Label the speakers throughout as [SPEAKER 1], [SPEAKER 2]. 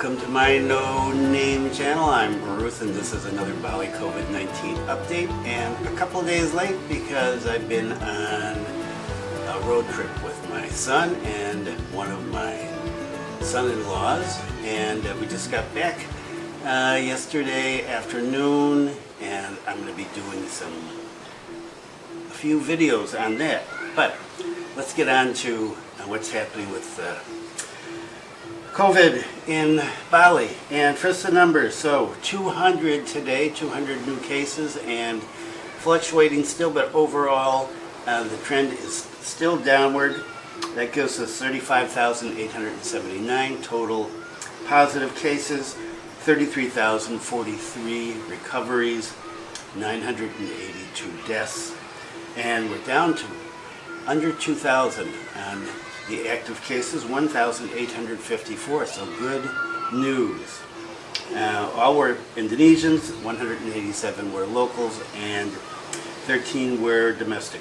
[SPEAKER 1] Welcome to my no-name channel. I'm Bruce and this is another Bali COVID-19 update, and a couple of days late because I've been on a road trip with my son and one of my son-in-laws, and we just got back yesterday afternoon, and I'm going to be doing a few videos on that. But let's get on to what's happening with COVID in Bali. And first the numbers. So 200 today, 200 new cases, and fluctuating still, but overall the trend is still downward. That gives us 35,879 total positive cases, 33,043 recoveries, 982 deaths, and we're down to under 2,000 on the active cases, 1,854, so good news. All were Indonesians, 187 were locals, and 13 were domestic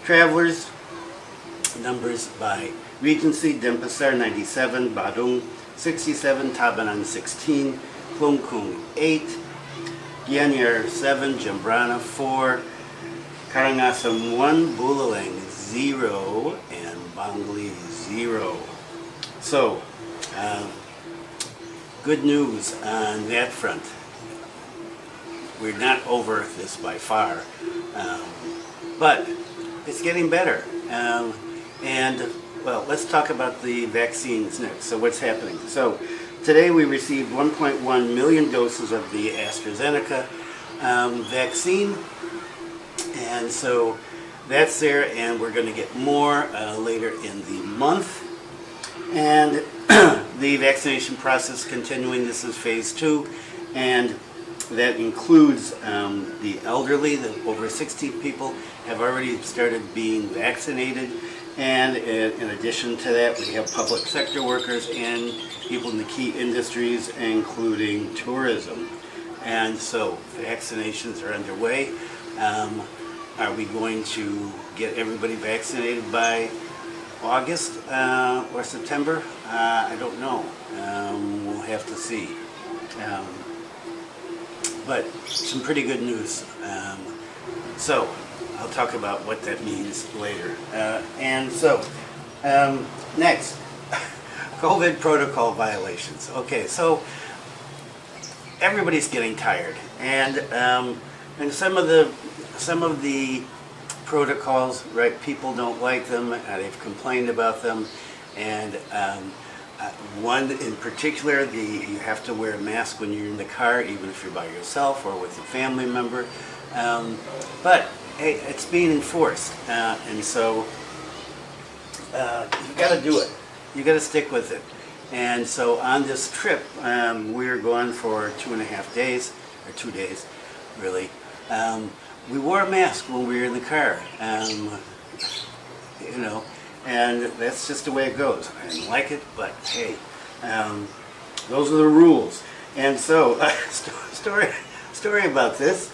[SPEAKER 1] travelers. Numbers by Regency: Denpasar 97, Badung 67, Tabanan 16, Klungkung 8, Gianyar 7, Jembrana 4, Karangasem 1, Buleleng 0, and Bangli 0. So, good news on that front. We're not over this by far, but it's getting better. And, well, let's talk about the vaccines next. So what's happening? So today we received 1.1 million doses of the AstraZeneca vaccine, and so that's there, and we're going to get more later in the month. And the vaccination process continuing. This is phase 2, and that includes the elderly. The over 60 people have already started being vaccinated, and in addition to that, we have public sector workers and people in the key industries, including tourism. And so vaccinations are underway. Are we going to get everybody vaccinated by August or September? I don't know. We'll have to see. But some pretty good news. So I'll talk about what that means later. And so next, COVID protocol violations. Okay, so everybody's getting tired, and some of the protocols, right? People don't like them. They've complained about them, and one in particular, you have to wear a mask when you're in the car, even if you're by yourself or with a family member. But hey, it's being enforced, and so you got to do it. You got to stick with it. And so on this trip, we were gone for 2.5 days, or 2 days, really. We wore a mask when we were in the car, you know, and that's just the way it goes. I didn't like it, but hey, those are the rules. And so, story about this.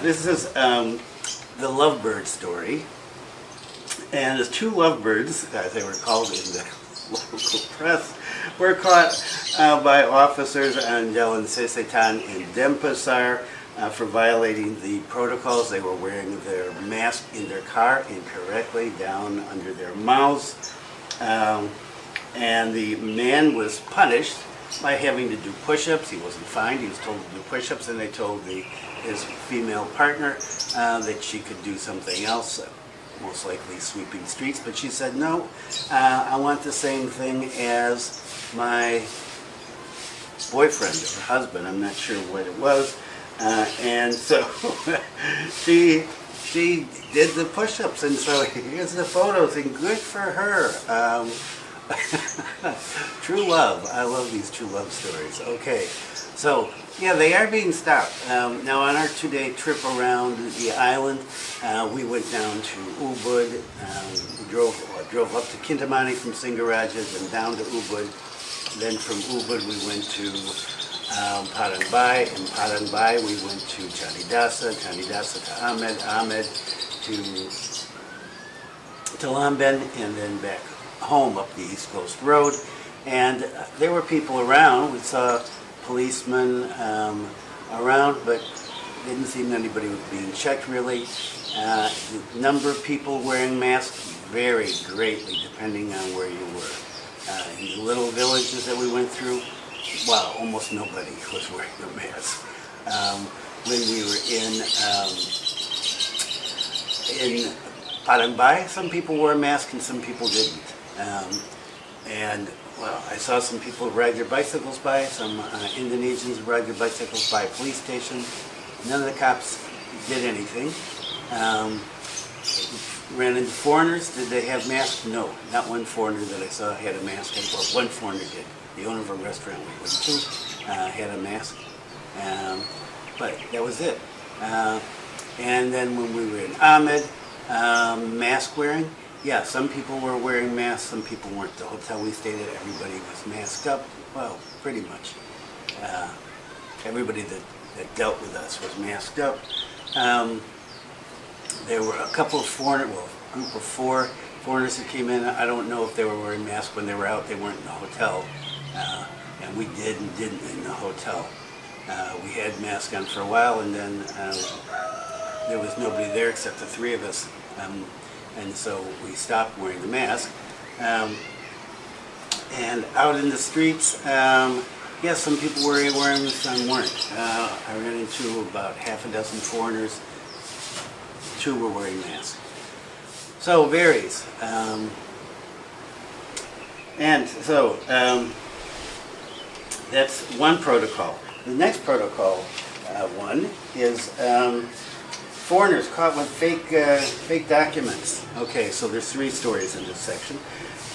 [SPEAKER 1] This is the lovebird story, and the 2 lovebirds, as they were called in the local press, were caught by officers on Jalan Sesetan in Denpasar for violating the protocols. They were wearing their mask in their car incorrectly down under their mouths, and the man was punished by having to do push-ups. He wasn't fined, he was told to do push-ups, and they told his female partner that she could do something else, most likely sweeping streets, but she said, no, I want the same thing as my boyfriend or husband, I'm not sure what it was, and so she did the push-ups, and so here's the photos, and good for her. True love. I love these true love stories. Okay, so yeah, they are being stopped. Now on our 2-day trip around the island, we went down to Ubud. We drove up to Kintamani from Singaraja, then down to Ubud. Then from Ubud we went to Paranbai. In Paranbai we went to Chanidasa to Ahmed to Lamben, and then back home up the East Coast Road. And there were people around. We saw policemen around, but didn't seem anybody was being checked really. The number of people wearing masks varied greatly depending on where you were. In the little villages that we went through, wow, almost nobody was wearing a mask. When we were in Parangbai, some people wore a mask and some people didn't. And well, I saw some people ride their bicycles by, some Indonesians ride their bicycles by a police station. None of the cops did anything. Ran into foreigners. Did they have masks? No, not one foreigner that I saw had a mask. Well, one foreigner did. The owner of a restaurant we went to had a mask. But that was it. And then when we were in Ahmed, mask wearing, yeah, some people were wearing masks, some people weren't. The hotel we stayed at, everybody was masked up. Well, pretty much. Everybody that dealt with us was masked up. There were a couple of foreigners, well, a group of 4 foreigners that came in. I don't know if they were wearing masks when they were out. They weren't in the hotel. And we did and didn't in the hotel. We had masks on for a while, and then there was nobody there except the 3 of us. And so we stopped wearing the mask. And out in the streets, yes, some people were wearing them, some weren't. I ran into about half a dozen foreigners. 2 were wearing masks. So it varies. And so that's one protocol. The next protocol one is foreigners caught with fake documents. Okay, so there's 3 stories in this section.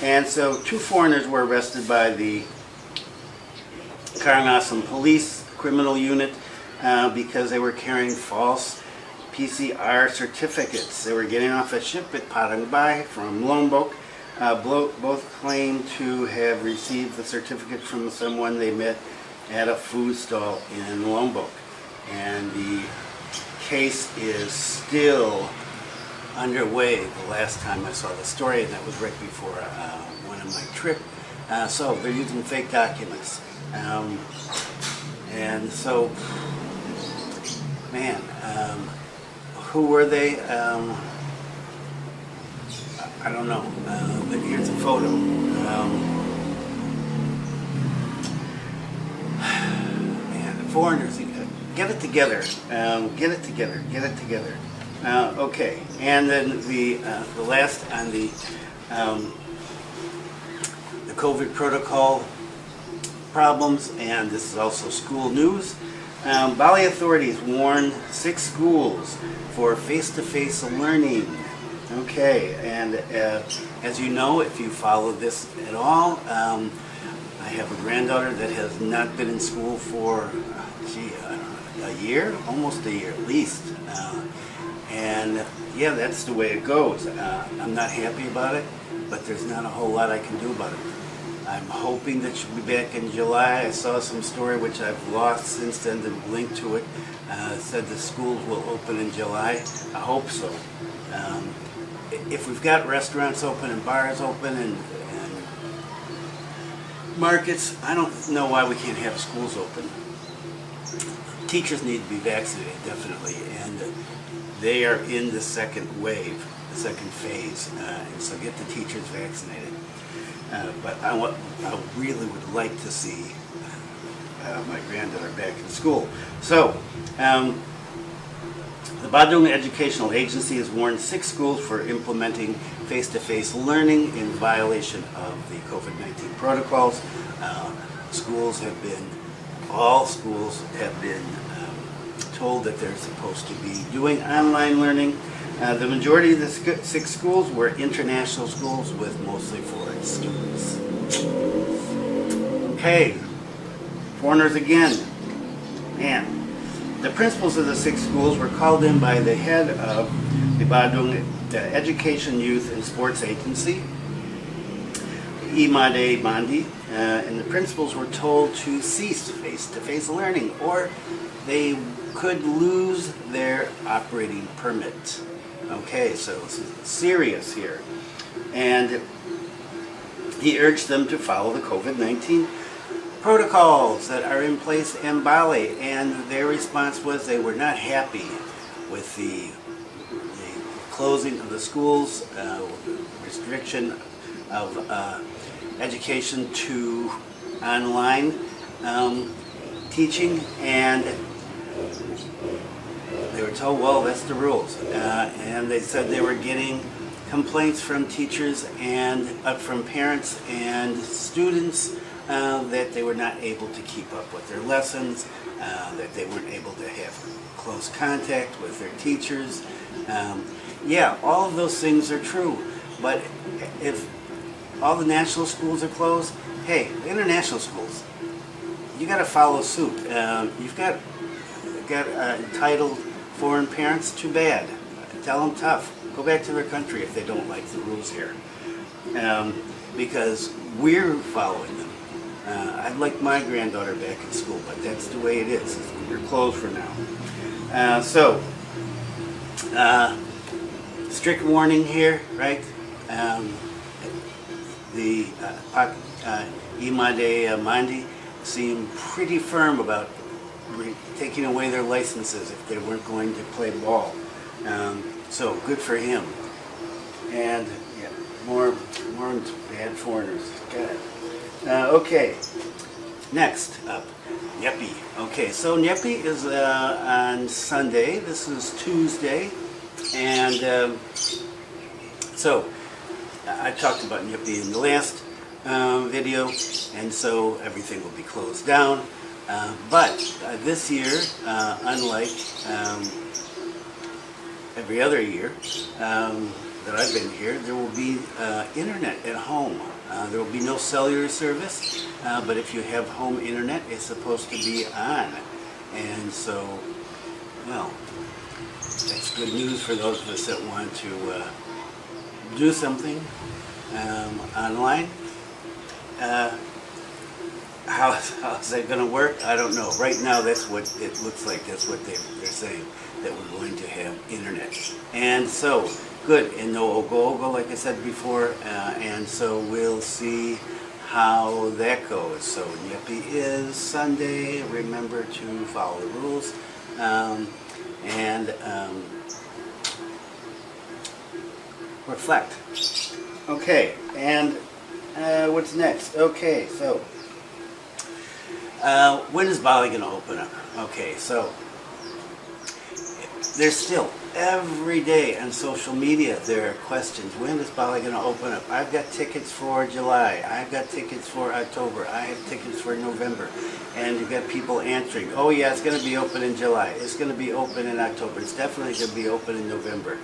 [SPEAKER 1] And so 2 foreigners were arrested by the Karangasem Police Criminal Unit because they were carrying false PCR certificates. They were getting off a ship at Parangbai from Lombok. Both claimed to have received the certificate from someone they met at a food stall in Lombok. And the case is still underway. The last time I saw the story, and that was right before one of my trip. So they're using fake documents. And so, man, who were they? I don't know. But here's a photo. Man, the foreigners, get it together. Get it together. Get it together. Okay, and then the last on the COVID protocol problems, and this is also school news. Bali authorities warn 6 schools for face-to-face learning. Okay, and as you know, if you follow this at all, I have a granddaughter that has not been in school for, a year, almost a year at least. And yeah, that's the way it goes. I'm not happy about it, but there's not a whole lot I can do about it. I'm hoping that she'll be back in July. I saw some story which I've lost since then, the link to it. Said the schools will open in July. I hope so. If we've got restaurants open and bars open and markets, I don't know why we can't have schools open. Teachers need to be vaccinated, definitely, and they are in the second wave, the second phase, and so get the teachers vaccinated. But I really would like to see my granddaughter back in school. So, the Badung Educational Agency has warned 6 schools for implementing face-to-face learning in violation of the COVID-19 protocols. All schools have been told that they're supposed to be doing online learning. The majority of the 6 schools were international schools with mostly foreign students. Okay, foreigners again. Man, the principals of the 6 schools were called in by the head of the Badung Education, Youth and Sports Agency, Imade Mandi, and the principals were told to cease face-to-face learning or they could lose their operating permit. Okay, so it's serious here. And He urged them to follow the COVID-19 protocols that are in place in Bali, and their response was they were not happy with the closing of the schools, restriction of education to online teaching, and they were told, well, that's the rules. And they said they were getting complaints from teachers and from parents and students that they were not able to keep up with their lessons, that they weren't able to have close contact with their teachers. Yeah, all of those things are true, but if all the national schools are closed, hey, the international schools, you got to follow suit. You've got entitled foreign parents, too bad. Tell them tough. Go back to their country if they don't like the rules here, because we're following them. I'd like my granddaughter back in school, but that's the way it is. We're closed for now. Strict warning here, right? The Imade Mandi seemed pretty firm about taking away their licenses if they weren't going to play ball. So good for him. And yeah, more bad foreigners. Got it. Okay. Next up, Nyepi. Okay, so Nyepi is on Sunday. This is Tuesday, and so I talked about Nyepi in the last video, and so everything will be closed down. But this year, unlike every other year that I've been here, there will be internet at home. There will be no cellular service, but if you have home internet, it's supposed to be on. And so, well, that's good news for those of us that want to do something online. How's that going to work? I don't know. Right now, that's what it looks like. That's what they're saying, that we're going to have internet. And so, good. And no ogo, like I said before. And so we'll see how that goes. So Nyepi is Sunday. Remember to follow the rules. Reflect. Okay. And what's next? Okay. So when is Bali going to open up? Okay. So there's still every day on social media there are questions. When is Bali going to open up? I've got tickets for July. I've got tickets for October. I have tickets for November. And you've got people answering, oh yeah, it's going to be open in July. It's going to be open in October. It's definitely going to be open in November.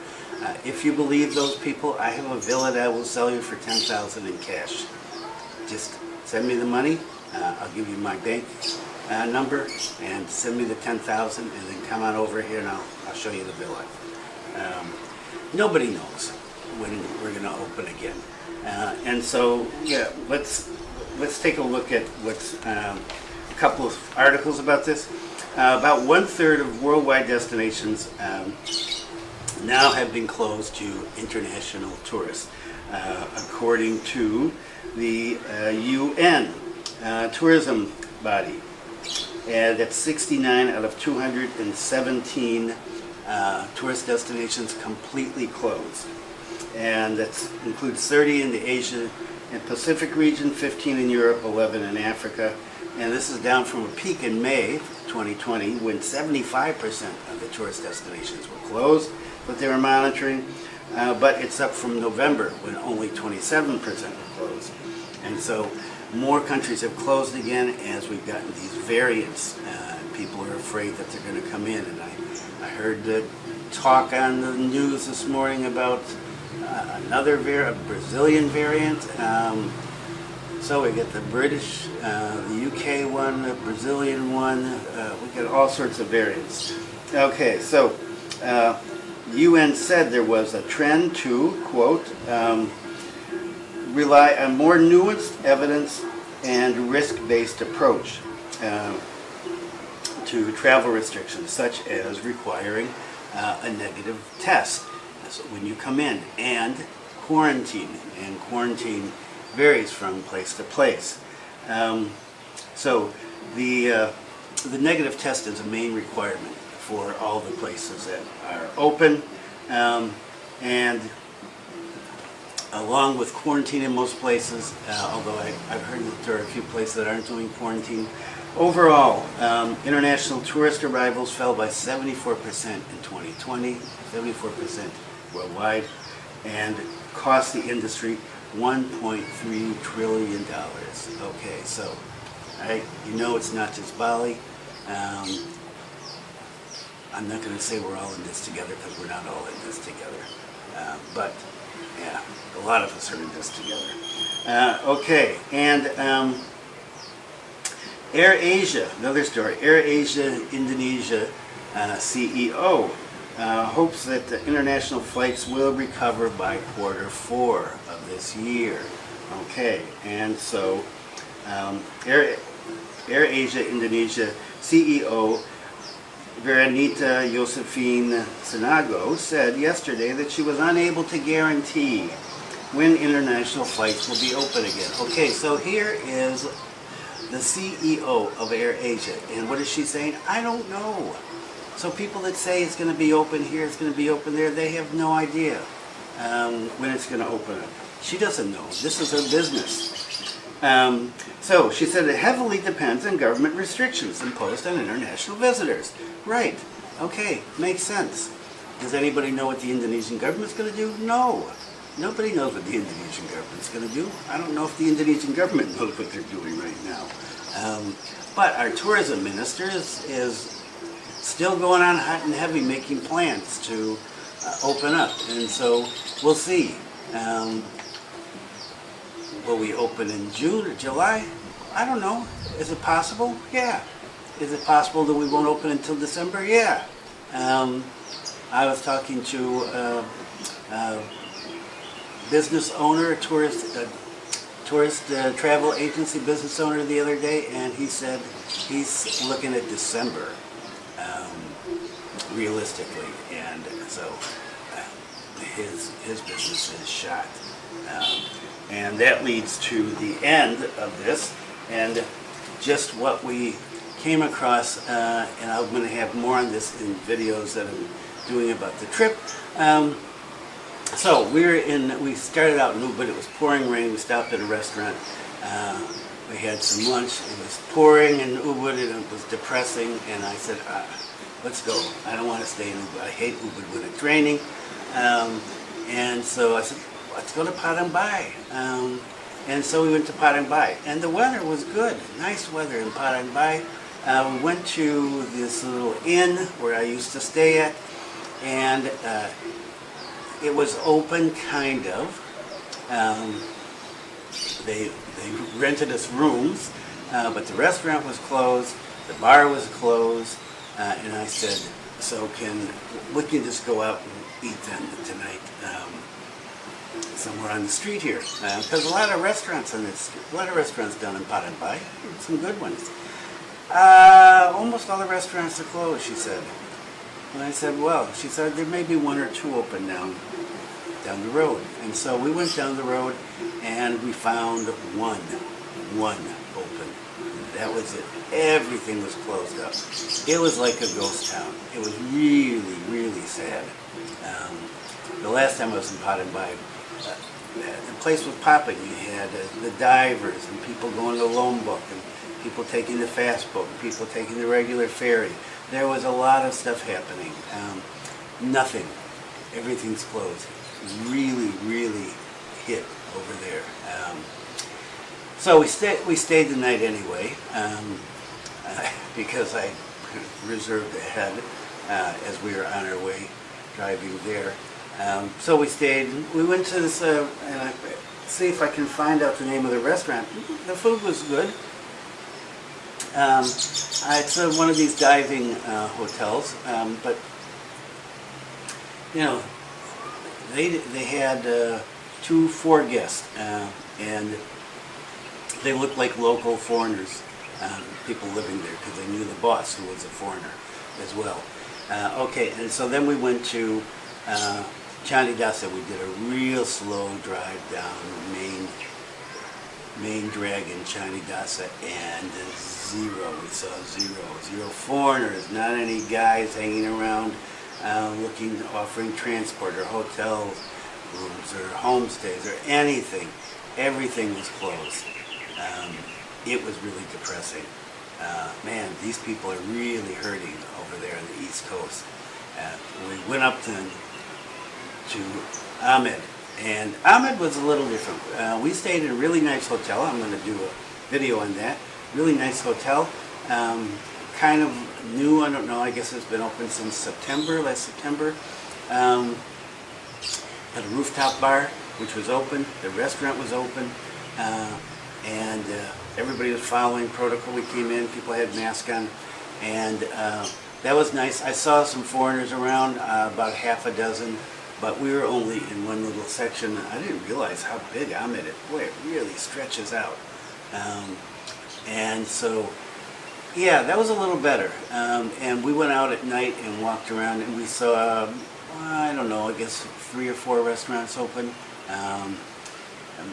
[SPEAKER 1] If you believe those people, I have a villa that I will sell you for $10,000 in cash. Just send me the money. I'll give you my bank number and send me the $10,000, and then come on over here and I'll show you the villa. Nobody knows when we're going to open again, and so yeah, let's take a look at what's a couple of articles about this. About 1/3 of worldwide destinations now have been closed to international tourists, according to the UN tourism body. And that's 69 out of 217 tourist destinations completely closed. And that includes 30 in the Asia and Pacific region, 15 in Europe, 11 in Africa. And this is down from a peak in May 2020 when 75% of the tourist destinations were closed, but they were monitoring. But it's up from November when only 27% were closed. And so more countries have closed again as we've gotten these variants. People are afraid that they're going to come in. And I heard the talk on the news this morning about another Brazilian variant. So we get the British, the UK one, the Brazilian one. We get all sorts of variants. Okay, so UN said there was a trend to, quote, rely on more nuanced evidence and risk-based approach to travel restrictions, such as requiring a negative test when you come in, and quarantine. And quarantine varies from place to place. So the negative test is a main requirement for all the places that are open, and along with quarantine in most places, although I've heard that there are a few places that aren't doing quarantine. Overall, international tourist arrivals fell by 74% in 2020, 74% worldwide, and cost the industry $1.3 trillion. Okay, so you know it's not just Bali. I'm not going to say we're all in this together because we're not all in this together. But yeah, a lot of us are in this together. Okay, and Air Asia, another story. Air Asia Indonesia CEO hopes that the international flights will recover by quarter 4 of this year. Okay, and so Air Asia Indonesia CEO Veranita Josephine Sinago said yesterday that she was unable to guarantee when international flights will be open again. Okay, so here is the CEO of Air Asia, and what is she saying? I don't know. So people that say it's going to be open here, it's going to be open there, they have no idea when it's going to open up. She doesn't know. This is her business. So she said it heavily depends on government restrictions imposed on international visitors. Right. Okay. Makes sense. Does anybody know what the Indonesian government's going to do? No. Nobody knows what the Indonesian government's going to do. I don't know if the Indonesian government knows what they're doing right now. But our tourism minister is still going on hot and heavy making plans to open up. And so we'll see. Will we open in June or July? I don't know. Is it possible? Yeah. Is it possible that we won't open until December? Yeah. I was talking to a business owner, a tourist travel agency business owner the other day, and he said he's looking at December realistically, and so his business is shot. And that leads to the end of this, and just what we came across, and I'm going to have more on this in videos that I'm doing about the trip. So we started out in Ubud. It was pouring rain. We stopped at a restaurant. We had some lunch. It was pouring in Ubud, and it was depressing, and I said, let's go. I don't want to stay in Ubud. I hate Ubud when it's raining. And so I said, let's go to Padang Bai. And so we went to Padang Bai. And the weather was good. Nice weather in Padang Bai. We went to this little inn where I used to stay at. And it was open, kind of. They rented us rooms. But the restaurant was closed. The bar was closed. And I said, so we can just go out and eat then tonight. Somewhere on the street here, because a lot of restaurants down in Padang Bai, some good ones. Almost all the restaurants are closed, she said. And I said, well, she said there may be 1 or 2 open down the road. And so we went down the road and we found one open. That was it. Everything was closed up. It was like a ghost town. It was really, really sad. The last time I was in Padang Bai, the place was popping. You had the divers and people going to Lombok and people taking the fast boat, people taking the regular ferry. There was a lot of stuff happening. Nothing. Everything's closed. Really, really hit over there. So we stayed the night anyway because I reserved ahead as we were on our way driving there. So we stayed. We went to this, and I see if I can find out the name of the restaurant. The food was good. It's one of these diving hotels, but you know, they had 4 guests, and they looked like local foreigners, people living there, because they knew the boss, who was a foreigner as well. Okay, and so then we went to Chandidasa. We did a real slow drive down Main main dragon, Chanidasa, and zero. We saw zero foreigners, not any guys hanging around offering transport or hotel rooms or homestays or anything. Everything was closed. It was really depressing. Man, these people are really hurting over there on the East Coast. We went up to Ahmed, and Ahmed was a little different. We stayed in a really nice hotel. I'm going to do a video on that. Really nice hotel. Kind of new, I don't know, I guess it's been open since last September. Had a rooftop bar, which was open. The restaurant was open. And everybody was following protocol. We came in, people had masks on, and that was nice. I saw some foreigners around, about half a dozen, but we were only in one little section. I didn't realize how big Ahmed is. Boy, it really stretches out. And so, yeah, that was a little better. And we went out at night and walked around, and we saw, I don't know, I guess 3 or 4 restaurants open.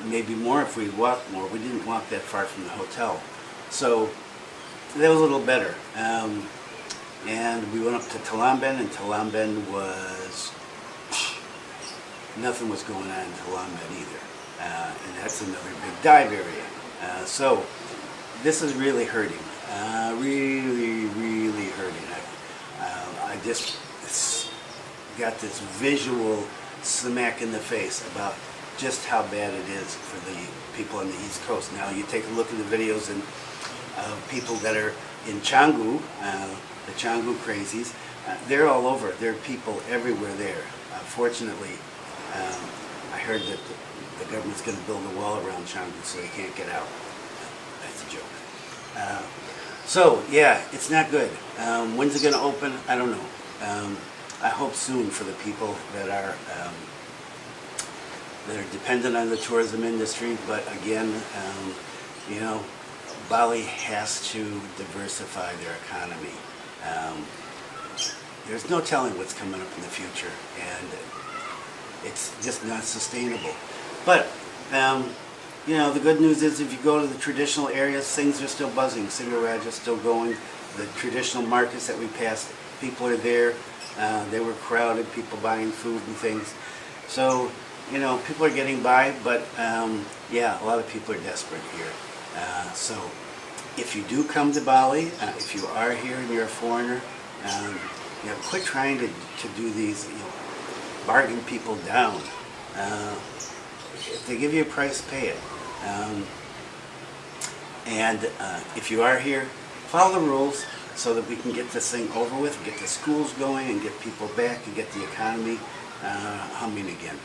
[SPEAKER 1] Maybe more if we walked more. We didn't walk that far from the hotel. So that was a little better. And we went up to Talamben, and Talamben was, nothing was going on in Talamben either. And that's another big dive area. So this is really hurting. Really hurting. I just got this visual smack in the face about just how bad it is for the people on the East Coast. Now you take a look at the videos and people that are in Canggu, the Canggu crazies, they're all over. There are people everywhere there. Fortunately, I heard that the government's going to build a wall around Canggu so they can't get out. That's a joke. So yeah, it's not good. When's it going to open? I don't know. I hope soon for the people that are dependent on the tourism industry, but again, you know, Bali has to diversify their economy. There's no telling what's coming up in the future, and it's just not sustainable. But, you know, the good news is if you go to the traditional areas, things are still buzzing. Singaraja is still going. The traditional markets that we passed, people are there. They were crowded, people buying food and things. So, you know, people are getting by, but yeah, a lot of people are desperate here. So if you do come to Bali, if you are here and you're a foreigner, you know, quit trying to do these, you know, bargain people down. If they give you a price, pay it. And if you are here, follow the rules so that we can get this thing over with, get the schools going, and get people back, and get the economy humming again.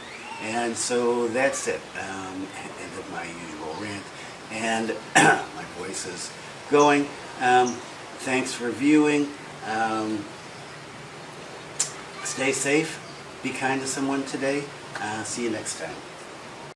[SPEAKER 1] And so that's it. End of my usual rant. And my voice is going. Thanks for viewing. Stay safe. Be kind to someone today. See you next time.